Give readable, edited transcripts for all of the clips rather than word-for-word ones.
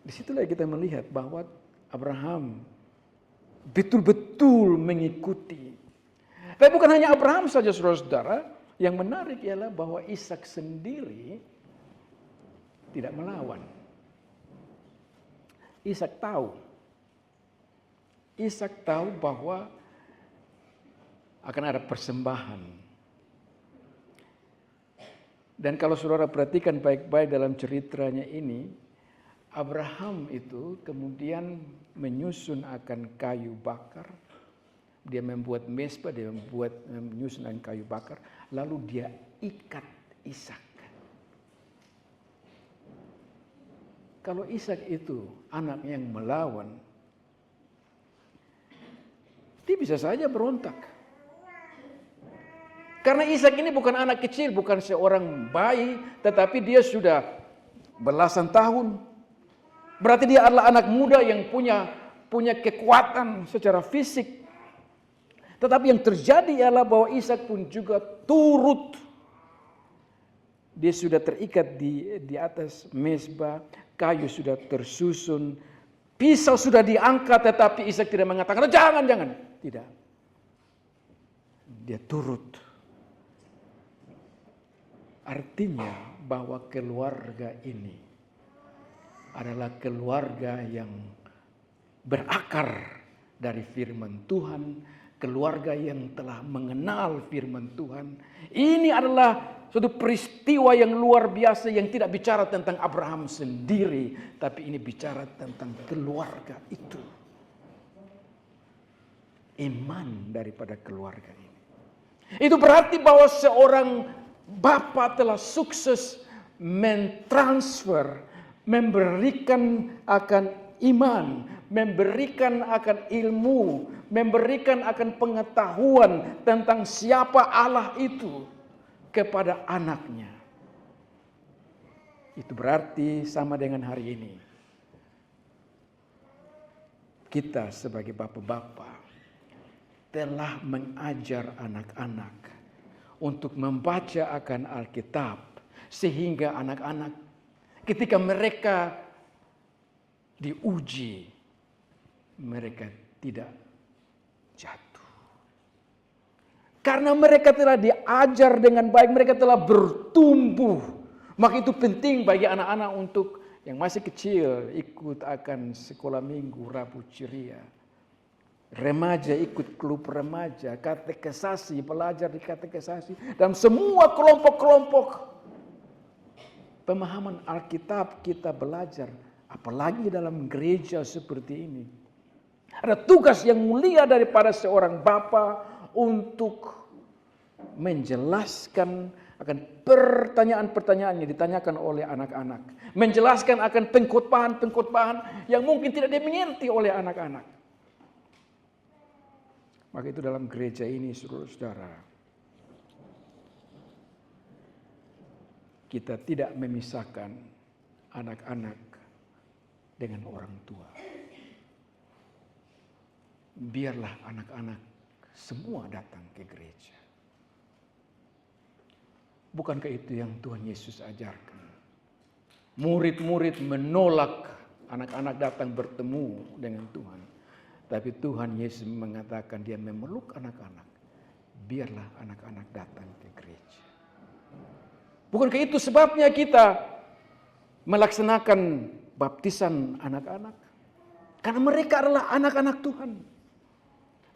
Disitulah kita melihat bahwa Abraham betul-betul mengikuti. Tapi bukan hanya Abraham saja, saudara-saudara. Yang menarik ialah bahwa Ishak sendiri tidak melawan. Ishak tahu bahwa akan ada persembahan. Dan kalau saudara perhatikan baik-baik dalam ceritanya ini, Abraham itu kemudian menyusun akan kayu bakar. Dia membuat mezbah, dia menyusun akan kayu bakar, lalu dia ikat Ishak. Kalau Ishak itu anak yang melawan, dia bisa saja berontak. Karena Ishak ini bukan anak kecil, bukan seorang bayi, tetapi dia sudah belasan tahun. Berarti dia adalah anak muda yang punya kekuatan secara fisik. Tetapi yang terjadi ialah bahwa Ishak pun juga turut. Dia sudah terikat di atas mezbah, kayu sudah tersusun, pisau sudah diangkat, tetapi Ishak tidak mengatakan, jangan. Tidak. Dia turut. Artinya bahwa keluarga ini adalah keluarga yang berakar dari firman Tuhan, keluarga yang telah mengenal firman Tuhan. Ini adalah suatu peristiwa yang luar biasa yang tidak bicara tentang Abraham sendiri, tapi ini bicara tentang keluarga itu. Iman daripada keluarga ini. Itu berarti bahwa seorang bapa telah sukses mentransfer, memberikan akan iman, memberikan akan ilmu, memberikan akan pengetahuan tentang siapa Allah itu kepada anaknya. Itu berarti sama dengan hari ini. Kita sebagai bapak-bapak telah mengajar anak-anak untuk membaca akan Alkitab, sehingga anak-anak ketika mereka diuji, mereka tidak jatuh. Karena mereka telah diajar dengan baik, mereka telah bertumbuh. Maka itu penting bagi anak-anak untuk yang masih kecil ikut akan sekolah minggu, Rabu Ceria. Remaja ikut klub remaja, katekisasi, belajar di katekisasi. Dan semua kelompok-kelompok pemahaman Alkitab kita belajar. Apalagi dalam gereja seperti ini. Ada tugas yang mulia daripada seorang bapa untuk menjelaskan akan pertanyaan-pertanyaan yang ditanyakan oleh anak-anak. Menjelaskan akan pengkhotbahan-pengkhotbahan yang mungkin tidak dimengerti oleh anak-anak. Maka itu dalam gereja ini, saudara-saudara, kita tidak memisahkan anak-anak dengan orang tua. Biarlah anak-anak semua datang ke gereja. Bukankah itu yang Tuhan Yesus ajarkan? Murid-murid menolak anak-anak datang bertemu dengan Tuhan. Tapi Tuhan Yesus mengatakan dia memeluk anak-anak. Biarlah anak-anak datang ke gereja. Bukankah itu sebabnya kita melaksanakan baptisan anak-anak? Karena mereka adalah anak-anak Tuhan.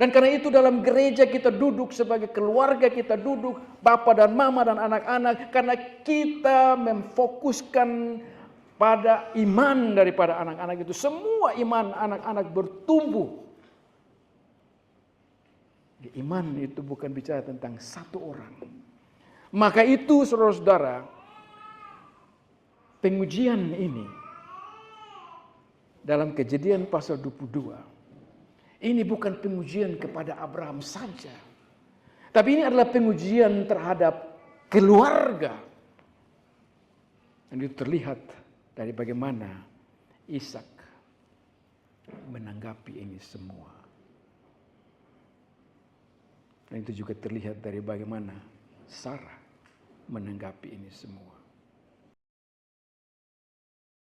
Dan karena itu dalam gereja kita duduk sebagai keluarga, kita duduk bapa dan mama dan anak-anak. Karena kita memfokuskan pada iman daripada anak-anak itu. Semua iman anak-anak bertumbuh. Iman itu bukan bicara tentang satu orang. Maka itu saudara-saudara, pengujian ini dalam Kejadian pasal 22. Ini bukan pengujian kepada Abraham saja. Tapi ini adalah pengujian terhadap keluarga. Dan itu terlihat dari bagaimana Ishak menanggapi ini semua. Dan itu juga terlihat dari bagaimana Sarah menanggapi ini semua.